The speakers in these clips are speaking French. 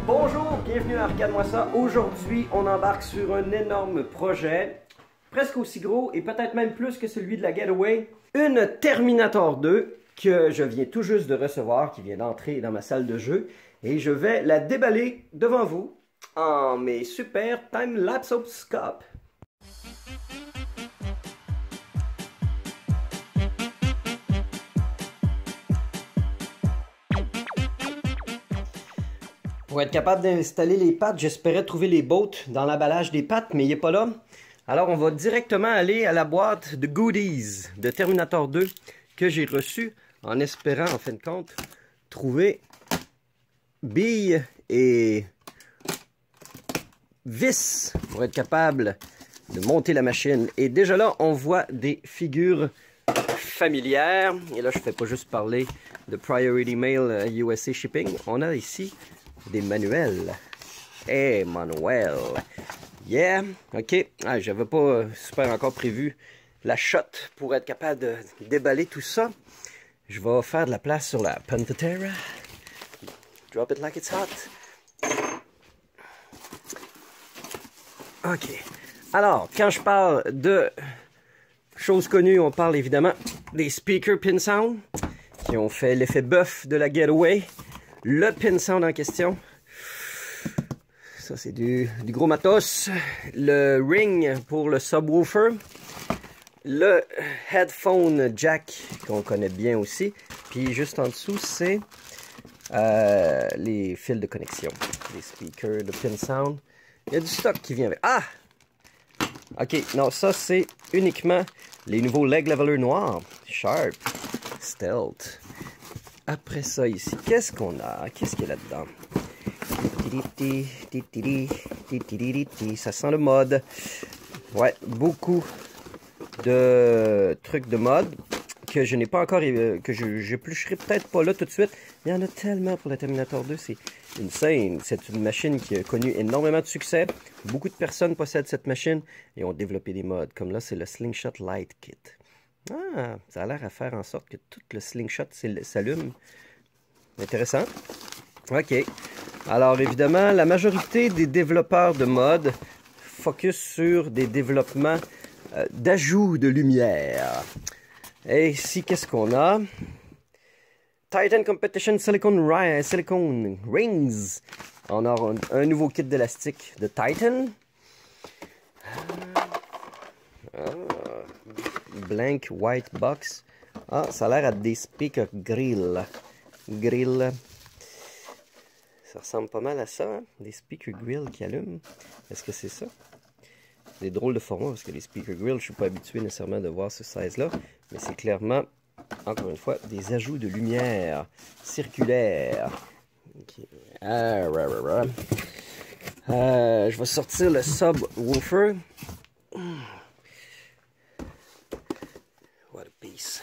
Bonjour, bienvenue à Regarde-moi ça. Aujourd'hui, on embarque sur un énorme projet, presque aussi gros et peut-être même plus que celui de la Getaway. Une Terminator 2 que je viens tout juste de recevoir, qui vient d'entrer dans ma salle de jeu. Et je vais la déballer devant vous en mes super time-lapse-scopes. Pour être capable d'installer les pattes, j'espérais trouver les boats dans l'emballage des pattes, mais il n'est pas là. Alors on va directement aller à la boîte de goodies de Terminator 2 que j'ai reçue en espérant, en fin de compte, trouver billes et vis pour être capable de monter la machine. Et déjà là, on voit des figures familières. Et là, je ne fais pas juste parler de Priority Mail USA Shipping. On a ici des manuels. Hey, manuel. Yeah. OK. Ah, j'avais pas super encore prévu la shot pour être capable de déballer tout ça. Je vais faire de la place sur la Pantera. Drop it like it's hot. OK. Alors, quand je parle de choses connues, on parle évidemment des speakers Pin Sound qui ont fait l'effet bœuf de la Getaway. Le Pin Sound en question. Ça, c'est du gros matos. Le ring pour le subwoofer. Le headphone jack qu'on connaît bien aussi. Puis juste en dessous, c'est les fils de connexion. Les speakers de Pin Sound. Il y a du stock qui vient avec. Ah! OK, non, ça, c'est uniquement les nouveaux leg levelers noirs. Sharp. Stealth. Après ça, ici, qu'est-ce qu'on a? Qu'est-ce qu'il y a là-dedans? Ça sent le mode. Ouais, beaucoup de trucs de mode que je n'ai pas encore, que j'éplucherai peut-être pas là tout de suite. Il y en a tellement pour la Terminator 2, c'est insane. C'est une machine qui a connu énormément de succès. Beaucoup de personnes possèdent cette machine et ont développé des modes. Comme là, c'est le Slingshot Light Kit. Ah, ça a l'air à faire en sorte que tout le slingshot s'allume. Intéressant. OK. Alors, évidemment, la majorité des développeurs de modes focus sur des développements d'ajout de lumière. Et ici, qu'est-ce qu'on a? Titan Competition Silicone Rings. On a un nouveau kit d'élastique de Titan. Blank white box. Ah, ça a l'air à des speakers grill. Ça ressemble pas mal à ça, hein? Des speaker grill qui allument. Est-ce que c'est ça? Des drôles de formats, parce que les speaker grill, je ne suis pas habitué nécessairement de voir ce size-là. Mais c'est clairement, encore une fois, des ajouts de lumière circulaire. Okay. Je vais sortir le subwoofer. What a piece.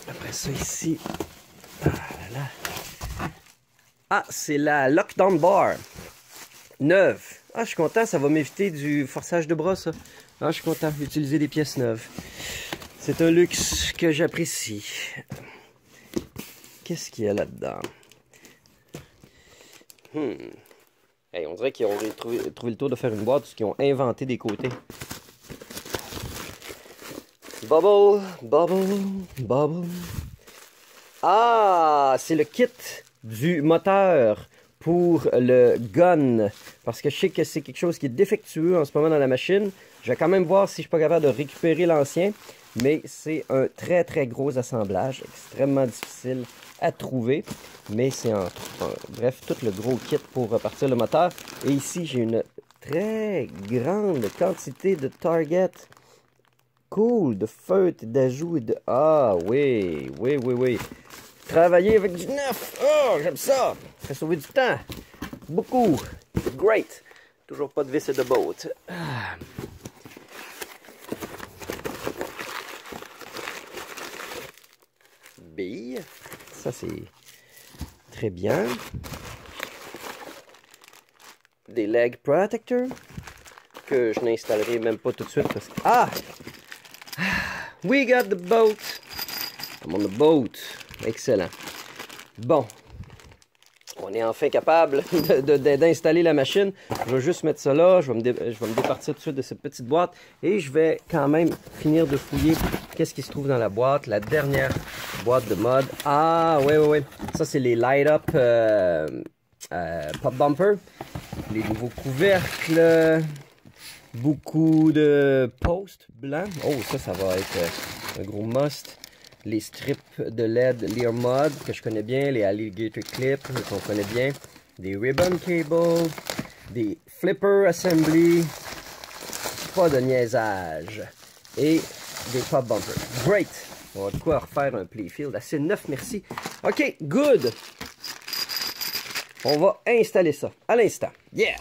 Après ça, ici. Ah, c'est la lockdown bar. Neuve. Ah, je suis content, ça va m'éviter du forçage de bras, ça. Ah, je suis content d'utiliser des pièces neuves. C'est un luxe que j'apprécie. Qu'est-ce qu'il y a là-dedans? Hey, on dirait qu'ils ont trouvé le tour de faire une boîte, parce qu'ils ont inventé des côtés. Bubble. Ah, c'est le kit du moteur pour le gun. Parce que je sais que c'est quelque chose qui est défectueux en ce moment dans la machine. Je vais quand même voir si je suis pas capable de récupérer l'ancien. Mais c'est un très très gros assemblage, extrêmement difficile à trouver. Mais c'est bref, tout le gros kit pour repartir le moteur. Et ici, j'ai une très grande quantité de target. Cool, de feutres, d'ajouts et de... Ah oui. Travailler avec du neuf. Oh, j'aime ça. Ça fait sauver du temps. Beaucoup. Great. Toujours pas de vis et de boat. Ah. Billes. Ça, c'est très bien. Des leg protectors que je n'installerai même pas tout de suite parce que... Ah! We got the boat. I'm on the boat. Excellent. Bon. On est enfin capable d'installer la machine. Je vais juste mettre ça là. Je vais me départir tout de suite de cette petite boîte. Et je vais quand même finir de fouiller qu'est-ce qui se trouve dans la boîte. La dernière boîte de mode. Ah, ouais. Ça, c'est les light up pop bumper. Les nouveaux couvercles. Beaucoup de posts blancs. Oh, ça va être un gros must. Les strips de LED Lear Mod que je connais bien, les alligator clips qu'on connaît bien, des ribbon cables, des flipper assembly, pas de niaisage, et des pop bumpers. Great! On va de quoi refaire un playfield assez neuf, merci. Ok, good! On va installer ça à l'instant. Yeah!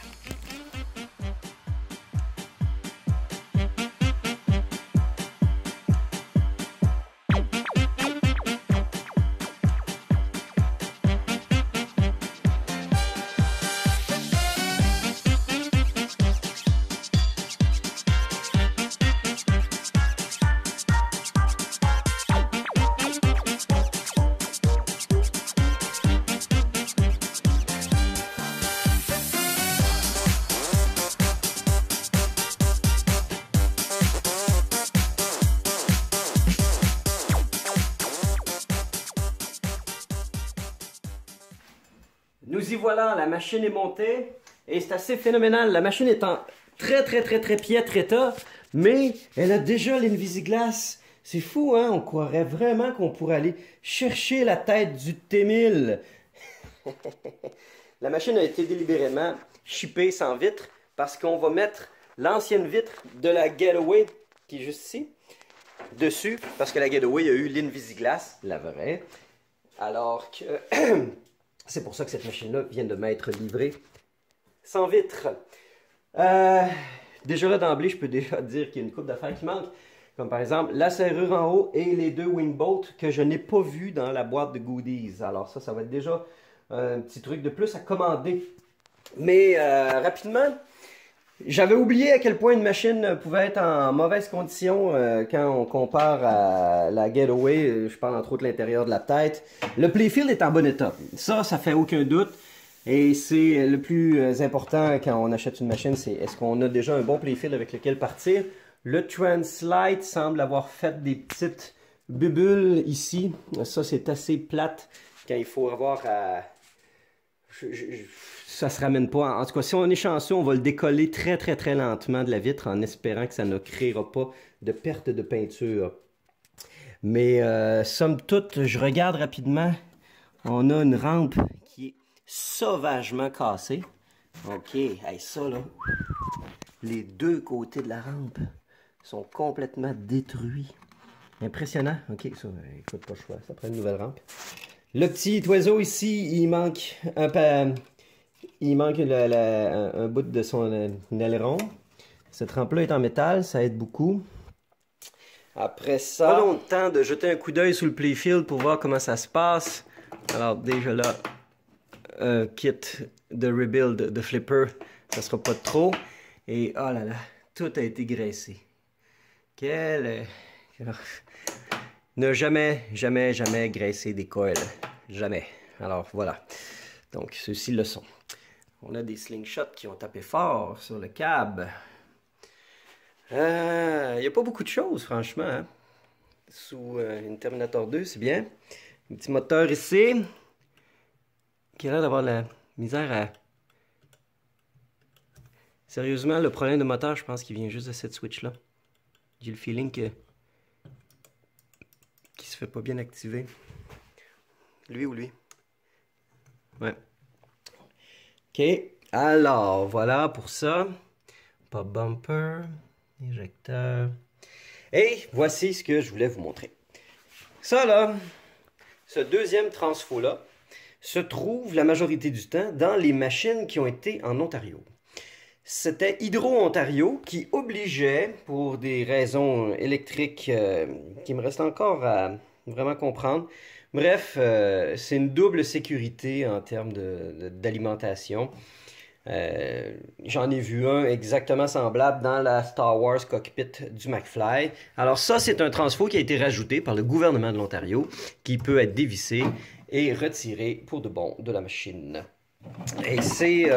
Nous y voilà, la machine est montée et c'est assez phénoménal. La machine est en très piètre état, mais elle a déjà l'Invisiglass. C'est fou, hein? On croirait vraiment qu'on pourrait aller chercher la tête du T1000. La machine a été délibérément chippée sans vitre parce qu'on va mettre l'ancienne vitre de la Getaway qui est juste ici, dessus, parce que la Getaway a eu l'Invisiglass, la vraie. Alors que... C'est pour ça que cette machine-là vient de m'être livrée sans vitre. Déjà là d'emblée, je peux déjà dire qu'il y a une couple d'affaires qui manquent. Comme par exemple la serrure en haut et les deux wing bolts que je n'ai pas vus dans la boîte de goodies. Alors ça va être déjà un petit truc de plus à commander. Mais rapidement, j'avais oublié à quel point une machine pouvait être en mauvaise condition quand on compare à la Getaway. Je parle entre autres de l'intérieur de la tête. Le playfield est en bon état. Ça fait aucun doute. Et c'est le plus important quand on achète une machine, c'est est-ce qu'on a déjà un bon playfield avec lequel partir. Le Translite semble avoir fait des petites bulles ici. Ça, c'est assez plate quand il faut avoir à... Ça se ramène pas. En tout cas, si on est chanceux, on va le décoller très lentement de la vitre en espérant que ça ne créera pas de perte de peinture. Mais somme toute, je regarde rapidement. On a une rampe qui est sauvagement cassée. Ok, hey, ça là, les deux côtés de la rampe sont complètement détruits. Impressionnant. Ok, ça, écoute, pas le choix. Ça prend une nouvelle rampe. Le petit oiseau ici, il manque un bout de son aileron. Cette rampe-là est en métal, ça aide beaucoup. Après ça, pas longtemps de jeter un coup d'œil sur le playfield pour voir comment ça se passe. Alors déjà là, un kit de rebuild de flipper, ça sera pas trop. Et oh là là, tout a été graissé. Ne jamais graisser des coils. Jamais. Alors voilà. Donc ceux-ci le sont. On a des slingshots qui ont tapé fort sur le cab. Il n'y a pas beaucoup de choses, franchement. Hein? Sous une Terminator 2, c'est bien. Un petit moteur ici. Qui a l'air d'avoir la misère à... Sérieusement, le problème de moteur, je pense qu'il vient juste de cette switch-là. J'ai le feeling que... qu'il se fait pas bien activer. Lui ou lui? Ouais. Ok, alors voilà pour ça. Pop bumper, éjecteur. Et voici ce que je voulais vous montrer. Ça là, ce deuxième transfo là, se trouve la majorité du temps dans les machines qui ont été en Ontario. C'était Hydro-Ontario qui obligeait, pour des raisons électriques qui me restent encore à vraiment comprendre. Bref, c'est une double sécurité en termes d'alimentation. J'en ai vu un exactement semblable dans la Star Wars cockpit du McFly. Alors ça, c'est un transfo qui a été rajouté par le gouvernement de l'Ontario, qui peut être dévissé et retiré pour de bon de la machine. Et c'est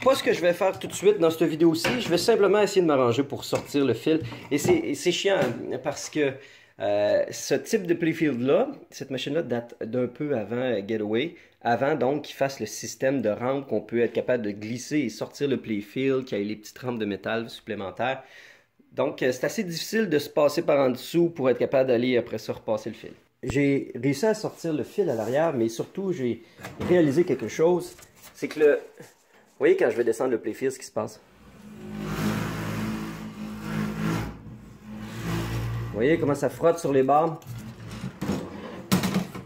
pas ce que je vais faire tout de suite dans cette vidéo-ci. Je vais simplement essayer de m'arranger pour sortir le fil. Et c'est chiant parce que ce type de playfield-là, cette machine-là date d'un peu avant Getaway. Avant donc qu'il fasse le système de rampe qu'on peut être capable de glisser et sortir le playfield, qu'il y ait les petites rampes de métal supplémentaires. Donc c'est assez difficile de se passer par en dessous pour être capable d'aller après ça repasser le fil. J'ai réussi à sortir le fil à l'arrière, mais surtout j'ai réalisé quelque chose. C'est que le... Vous voyez quand je vais descendre le playfield, ce qui se passe? Vous voyez comment ça frotte sur les barres?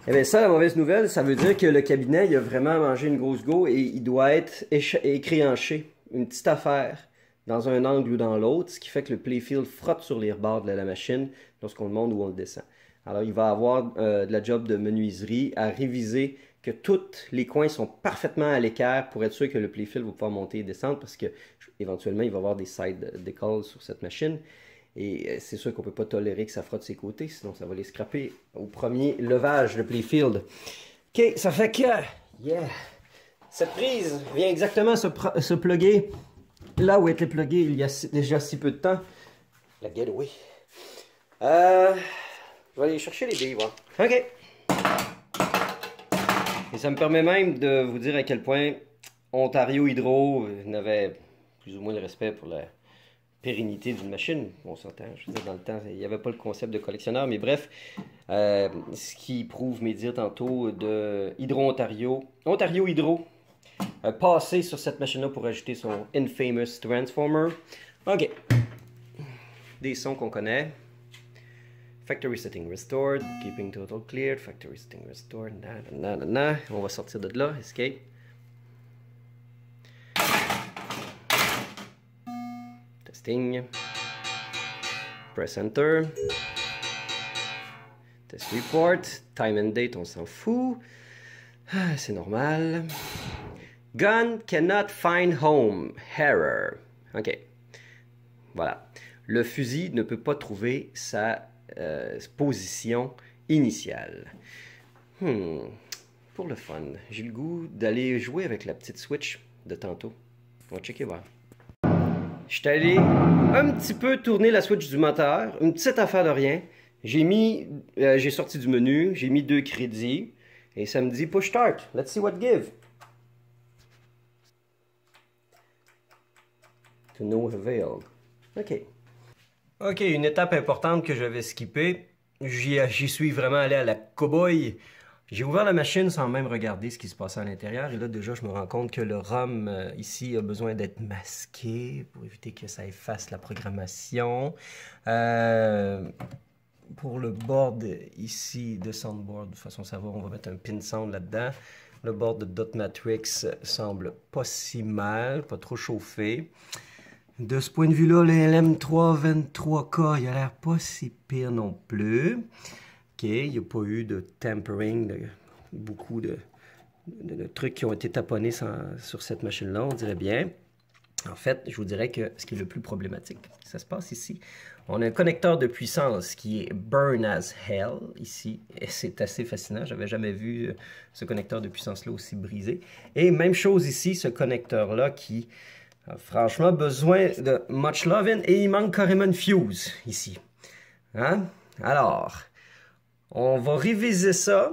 Eh bien ça, la mauvaise nouvelle, ça veut dire que le cabinet, il a vraiment mangé une grosse go et il doit être écréanché, une petite affaire, dans un angle ou dans l'autre, ce qui fait que le playfield frotte sur les rebords de la machine lorsqu'on le monte ou on le descend. Alors il va avoir de la job de menuiserie à réviser que tous les coins sont parfaitement à l'équerre pour être sûr que le playfield va pouvoir monter et descendre parce que éventuellement il va y avoir des side decals sur cette machine. Et c'est sûr qu'on ne peut pas tolérer que ça frotte ses côtés, sinon ça va les scraper au premier levage de playfield. Ok, ça fait que, yeah, cette prise vient exactement se plugger là où elle était pluguée il y a déjà si peu de temps. La Getaway. Je vais aller chercher les billes, voir. Ok. Et ça me permet même de vous dire à quel point Ontario Hydro n'avait plus ou moins le respect pour la pérennité d'une machine. On s'entend, je veux dire, dans le temps, il n'y avait pas le concept de collectionneur, mais bref, ce qui prouve mes dires tantôt de Hydro-Ontario, Ontario Hydro, passé sur cette machine-là pour ajouter son Infamous Transformer. Ok. Des sons qu'on connaît. Factory setting restored, keeping total cleared, factory setting restored, On va sortir de là, escape. Testing. Press enter. Test report. Time and date, on s'en fout. Ah, c'est normal. Gun cannot find home. Error. Ok. Voilà. Le fusil ne peut pas trouver sa position initiale. Pour le fun, j'ai le goût d'aller jouer avec la petite Switch de tantôt. On va checker voir. Je suis allé un petit peu tourner la Switch du moteur, une petite affaire de rien. J'ai sorti du menu, j'ai mis 2 crédits et ça me dit push start. Let's see what give. To no avail. Ok. Ok, une étape importante que je vais skipper. J'y suis vraiment allé à la cow-boy. J'ai ouvert la machine sans même regarder ce qui se passait à l'intérieur. Et là, déjà, je me rends compte que le ROM ici a besoin d'être masqué pour éviter que ça efface la programmation. Pour le board ici de Soundboard, de toute façon, ça va, on va mettre un pin sound là-dedans. Le board de Dot Matrix semble pas si mal, pas trop chauffé. De ce point de vue-là, le LM323K, il a l'air pas si pire non plus. Ok, il n'y a pas eu de tampering, beaucoup de trucs qui ont été taponnés sur cette machine-là, on dirait bien. En fait, je vous dirais que ce qui est le plus problématique, ça se passe ici. On a un connecteur de puissance qui est burn as hell ici. Et c'est assez fascinant. J'avais jamais vu ce connecteur de puissance-là aussi brisé. Et même chose ici, ce connecteur-là qui a franchement besoin de much loving et il manque carrément une fuse ici. Hein? Alors, on va réviser ça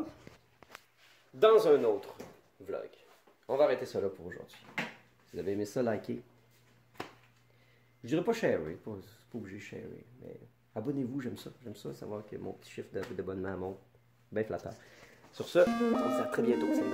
dans un autre vlog. On va arrêter ça là pour aujourd'hui. Si vous avez aimé ça, likez. Je dirais pas share, c'est pas obligé de share, mais abonnez-vous, j'aime ça. J'aime ça, savoir que mon petit chiffre d'abonnement monte. Bien flatteur. Sur ce, on se dit à très bientôt, c'est le